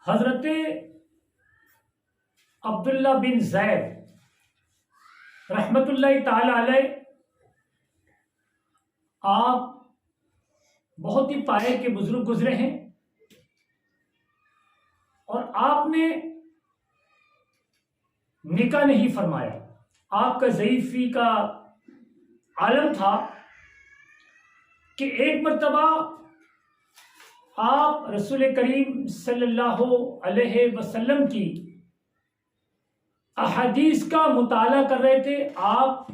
حضرت عبداللہ بن زید رحمت اللہ تعالی علیہ آپ بہت ہی پائے کے بزرگ گزرے ہیں، اور آپ نے نکاح نہیں فرمایا۔ آپ کا ضعیفی کا عالم تھا کہ ایک مرتبہ آپ رسول کریم صلی اللہ علیہ وسلم کی احادیث کا مطالعہ کر رہے تھے، آپ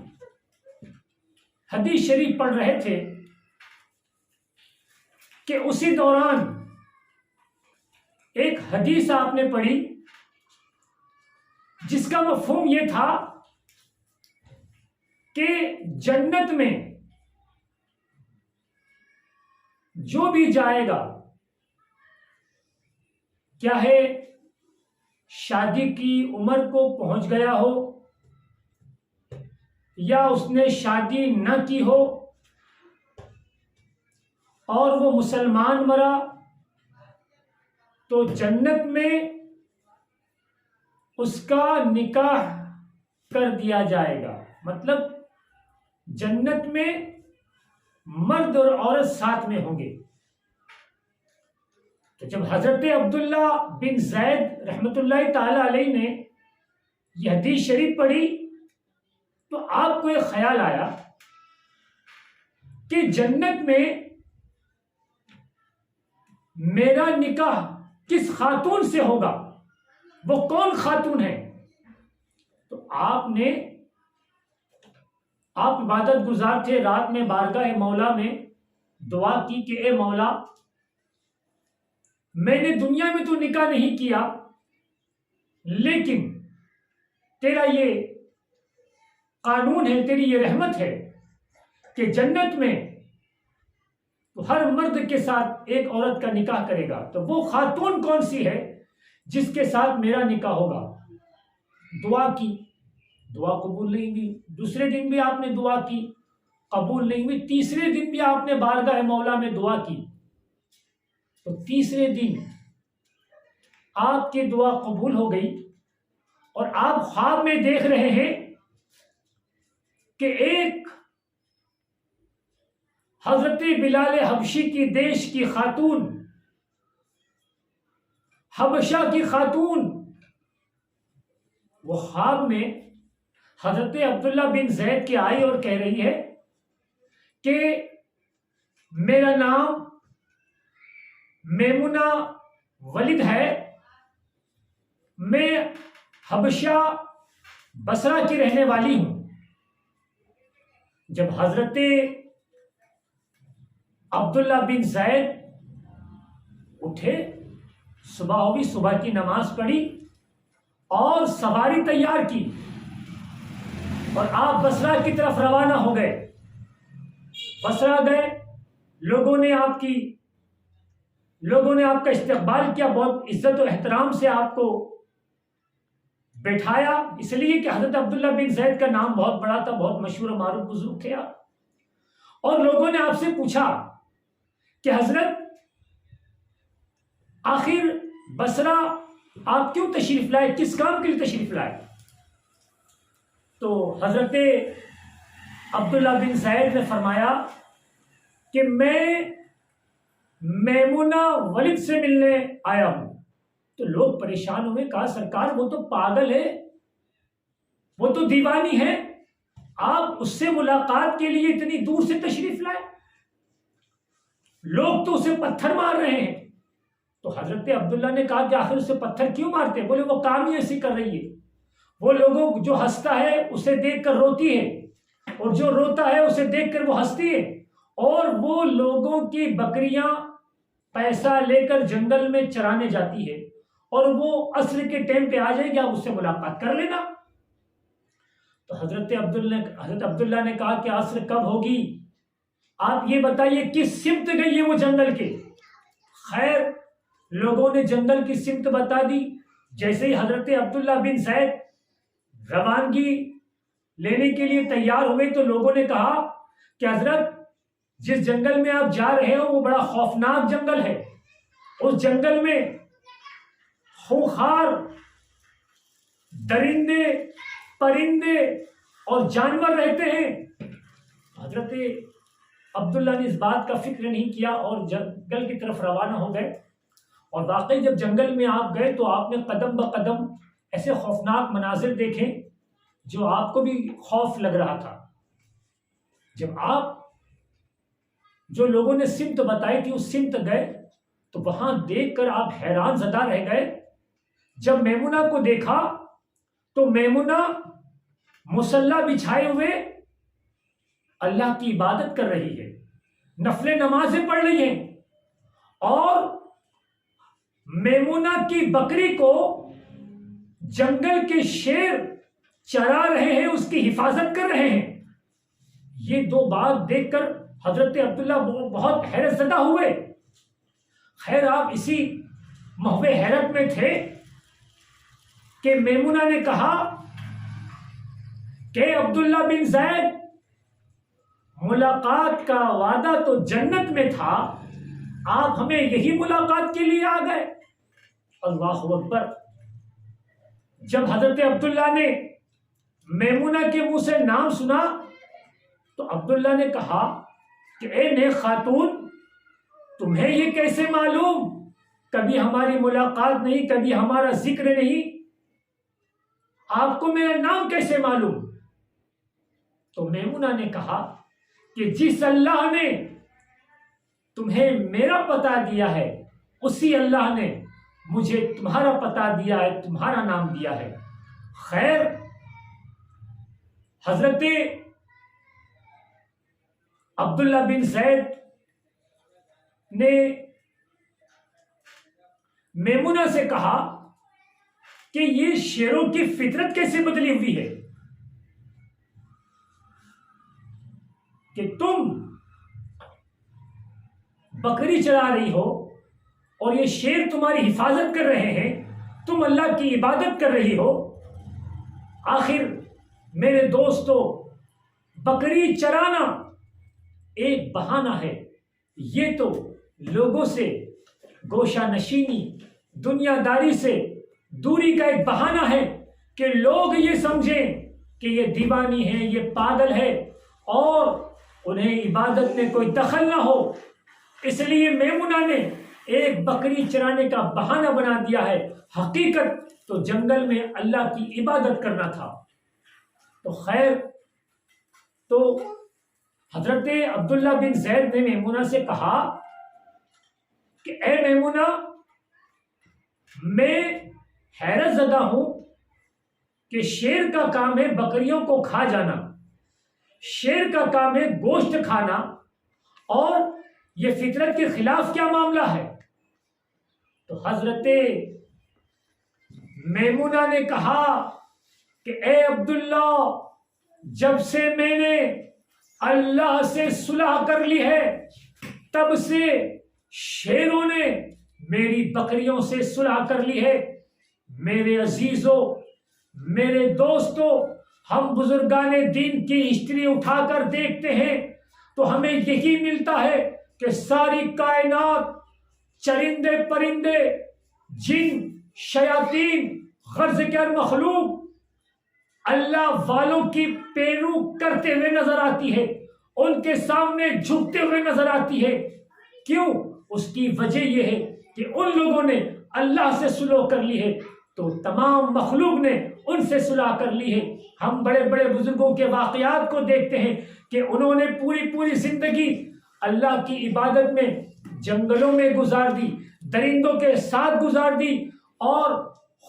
حدیث شریف پڑھ رہے تھے کہ اسی دوران ایک حدیث آپ نے پڑھی جس کا مفہوم یہ تھا کہ جنت میں جو بھی جائے گا، کیا ہے شادی کی عمر کو پہنچ گیا ہو یا اس نے شادی نہ کی ہو اور وہ مسلمان مرا، تو جنت میں اس کا نکاح کر دیا جائے گا۔ مطلب جنت میں مرد اور عورت ساتھ میں ہوں گے۔ تو جب حضرت عبداللہ بن زید رحمت اللہ تعالی علیہ نے یہ حدیث شریف پڑھی تو آپ کو ایک خیال آیا کہ جنت میں میرا نکاح کس خاتون سے ہوگا، وہ کون خاتون ہے؟ تو آپ عبادت گزار تھے، رات میں بارگاہ مولا میں دعا کی کہ اے مولا، میں نے دنیا میں تو نکاح نہیں کیا، لیکن تیرا یہ قانون ہے، تیری یہ رحمت ہے کہ جنت میں تو ہر مرد کے ساتھ ایک عورت کا نکاح کرے گا، تو وہ خاتون کون سی ہے جس کے ساتھ میرا نکاح ہوگا؟ دعا کی، دعا قبول نہیں ہوئی۔ دوسرے دن بھی آپ نے دعا کی، قبول نہیں ہوئی۔ تیسرے دن بھی آپ نے بارگاہ مولا میں دعا کی، تو تیسرے دن آپ کی دعا قبول ہو گئی، اور آپ خواب میں دیکھ رہے ہیں کہ ایک حضرت بلال حبشی کی دیش کی خاتون، حبشہ کی خاتون، وہ خواب میں حضرت عبداللہ بن زید کی آئی اور کہہ رہی ہے کہ میرا نام میمونہ ولید ہے، میں حبشہ بصرہ کی رہنے والی ہوں۔ جب حضرت عبداللہ بن زید اٹھے، صبح ہوئی، صبح کی نماز پڑھی اور سواری تیار کی، اور آپ بصرہ کی طرف روانہ ہو گئے۔ بصرہ گئے، لوگوں نے آپ کا استقبال کیا، بہت عزت و احترام سے آپ کو بٹھایا، اس لیے کہ حضرت عبداللہ بن زید کا نام بہت بڑا تھا، بہت مشہور و معروف بزرگ تھے آپ۔ اور لوگوں نے آپ سے پوچھا کہ حضرت آخر بصرہ آپ کیوں تشریف لائے، کس کام کے لیے تشریف لائے؟ تو حضرت عبداللہ بن زید نے فرمایا کہ میں میمونہ ولید سے ملنے آیا ہوں۔ تو لوگ پریشان ہوئے، کہا سرکار وہ تو پاگل ہے، وہ تو دیوانی ہے، آپ اس سے ملاقات کے لیے اتنی دور سے تشریف لائے، لوگ تو اسے پتھر مار رہے ہیں۔ تو حضرت عبداللہ نے کہا کہ آخر اسے پتھر کیوں مارتے؟ بولے وہ کام ہی ایسی کر رہی ہے، وہ لوگوں جو ہنستا ہے اسے دیکھ کر روتی ہے، اور جو روتا ہے اسے دیکھ کر وہ ہنستی ہے، اور وہ لوگوں کی بکریاں پیسہ لے کر جنگل میں چرانے جاتی ہے، اور وہ عصر کے ٹائم پہ آ جائے گی، آپ اس سے ملاقات کر لینا۔ تو حضرت عبداللہ نے کہا کہ عصر کب ہوگی، آپ یہ بتائیے کس سمت گئی ہے وہ جنگل کے؟ خیر لوگوں نے جنگل کی سمت بتا دی۔ جیسے ہی حضرت عبداللہ بن زید روانگی لینے کے لیے تیار ہوئے تو لوگوں نے کہا کہ حضرت جس جنگل میں آپ جا رہے ہو وہ بڑا خوفناک جنگل ہے، اس جنگل میں خونخوار درندے، پرندے اور جانور رہتے ہیں۔ حضرت عبداللہ نے اس بات کا فکر نہیں کیا اور جنگل کی طرف روانہ ہو گئے، اور واقعی جب جنگل میں آپ گئے تو آپ نے قدم بقدم ایسے خوفناک مناظر دیکھے جو آپ کو بھی خوف لگ رہا تھا۔ جب آپ جو لوگوں نے سمت بتائی تھی اس سمت گئے تو وہاں دیکھ کر آپ حیران زدہ رہ گئے۔ جب میمونہ کو دیکھا تو میمونہ مصلی بچھائے ہوئے اللہ کی عبادت کر رہی ہے، نفل نمازیں پڑھ رہی ہیں، اور میمونہ کی بکری کو جنگل کے شیر چرا رہے ہیں، اس کی حفاظت کر رہے ہیں۔ یہ دو بات دیکھ کر حضرت عبداللہ بہت حیرت زدہ ہوئے۔ خیر آپ اسی محو حیرت میں تھے کہ میمونہ نے کہا کہ عبداللہ بن زید، ملاقات کا وعدہ تو جنت میں تھا، آپ ہمیں یہی ملاقات کے لیے آ گئے۔ اللہ اکبر۔ جب حضرت عبداللہ نے میمونہ کے منہ سے نام سنا تو عبداللہ نے کہا کہ اے نیک خاتون، تمہیں یہ کیسے معلوم؟ کبھی ہماری ملاقات نہیں، کبھی ہمارا ذکر نہیں، آپ کو میرا نام کیسے معلوم؟ تو میمونہ نے کہا کہ جس اللہ نے تمہیں میرا پتہ دیا ہے اسی اللہ نے مجھے تمہارا پتہ دیا ہے، تمہارا نام دیا ہے۔ خیر حضرت عبداللہ بن زید نے میمونہ سے کہا کہ یہ شیروں کی فطرت کیسے بدلی ہوئی ہے کہ تم بکری چلا رہی ہو اور یہ شیر تمہاری حفاظت کر رہے ہیں، تم اللہ کی عبادت کر رہی ہو۔ آخر میرے دوستو، بکری چرانا ایک بہانہ ہے، یہ تو لوگوں سے گوشہ نشینی، دنیا داری سے دوری کا ایک بہانہ ہے کہ لوگ یہ سمجھیں کہ یہ دیوانی ہے، یہ پاگل ہے، اور انہیں عبادت میں کوئی دخل نہ ہو۔ اس لیے میمونہ نے ایک بکری چرانے کا بہانہ بنا دیا ہے، حقیقت تو جنگل میں اللہ کی عبادت کرنا تھا۔ تو خیر تو حضرت عبداللہ بن زید نے میمونہ سے کہا کہ اے میمونہ، میں حیرت زدہ ہوں کہ شیر کا کام ہے بکریوں کو کھا جانا، شیر کا کام ہے گوشت کھانا، اور یہ فطرت کے خلاف کیا معاملہ ہے؟ تو حضرت میمونہ نے کہا کہ اے عبداللہ، جب سے میں نے اللہ سے صلح کر لی ہے تب سے شیروں نے میری بکریوں سے صلح کر لی ہے۔ میرے عزیزوں، میرے دوستوں، ہم بزرگان دین کی ہسٹری اٹھا کر دیکھتے ہیں تو ہمیں یہی ملتا ہے کہ ساری کائنات، چرندے پرندے، جن، شیاطین، غرض کر مخلوق اللہ والوں کی پیرو کرتے ہوئے نظر آتی ہے، ان کے سامنے جھکتے ہوئے نظر آتی ہے۔ کیوں؟ اس کی وجہ یہ ہے کہ ان لوگوں نے اللہ سے صلح کر لی ہے تو تمام مخلوق نے ان سے صلح کر لی ہے۔ ہم بڑے بڑے بزرگوں کے واقعات کو دیکھتے ہیں کہ انہوں نے پوری زندگی اللہ کی عبادت میں جنگلوں میں گزار دی، درندوں کے ساتھ گزار دی، اور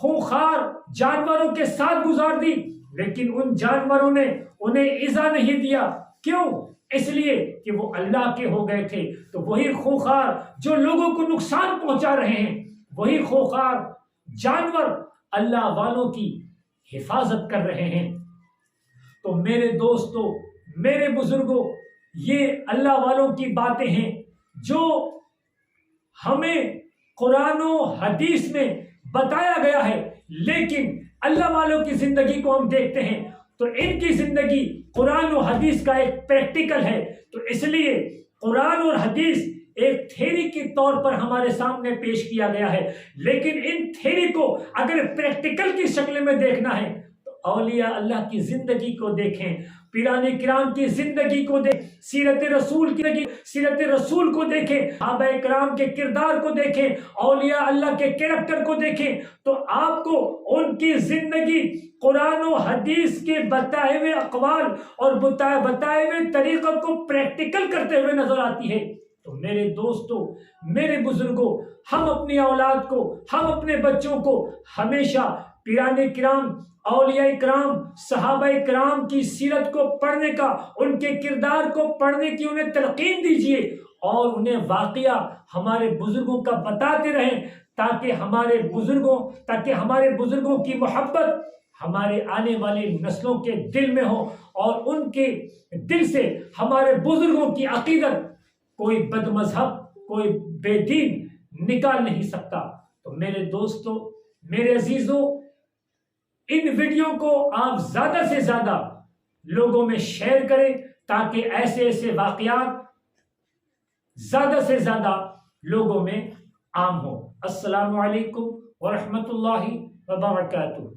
خونخوار جانوروں کے ساتھ گزار دی، لیکن ان جانوروں نے انہیں ایذا نہیں دیا۔ کیوں؟ اس لیے کہ وہ اللہ کے ہو گئے تھے۔ تو وہی خونخوار جو لوگوں کو نقصان پہنچا رہے ہیں، وہی خونخوار جانور اللہ والوں کی حفاظت کر رہے ہیں۔ تو میرے دوستو، میرے بزرگوں، یہ اللہ والوں کی باتیں ہیں جو ہمیں قرآن و حدیث میں بتایا گیا ہے، لیکن اللہ والوں کی زندگی کو ہم دیکھتے ہیں تو ان کی زندگی قرآن و حدیث کا ایک پریکٹیکل ہے۔ تو اس لیے قرآن اور حدیث ایک تھیری کے طور پر ہمارے سامنے پیش کیا گیا ہے، لیکن ان تھیری کو اگر پریکٹیکل کی شکل میں دیکھنا ہے تو اولیاء اللہ کی زندگی کو دیکھیں، پیران کرام کی زندگی کو دیکھیں، سیرت رسول کو دیکھیں، صحابہ کرام کے کردار کو دیکھیں، اولیاء اللہ کے کیریکٹر کو دیکھیں، تو آپ کو ان کی زندگی قرآن و حدیث کے بتائے ہوئے اقوال اور بتائے ہوئے طریقوں کو پریکٹیکل کرتے ہوئے نظر آتی ہے۔ تو میرے دوستوں، میرے بزرگوں، ہم اپنی اولاد کو، ہم اپنے بچوں کو ہمیشہ پیران کرام، اولیاء کرام، صحابہ کرام کی سیرت کو پڑھنے کا، ان کے کردار کو پڑھنے کی انہیں تلقین دیجیے، اور انہیں واقعہ ہمارے بزرگوں کا بتاتے رہیں، تاکہ ہمارے بزرگوں کی محبت ہمارے آنے والی نسلوں کے دل میں ہو، اور ان کے دل سے ہمارے بزرگوں کی عقیدت کوئی بد مذہب، کوئی بے دین نکال نہیں سکتا۔ تو میرے دوستوں، میرے عزیزوں، ان ویڈیو کو آپ زیادہ سے زیادہ لوگوں میں شیئر کریں، تاکہ ایسے واقعات زیادہ سے زیادہ لوگوں میں عام ہو۔ السلام علیکم ورحمۃ اللہ وبرکاتہ۔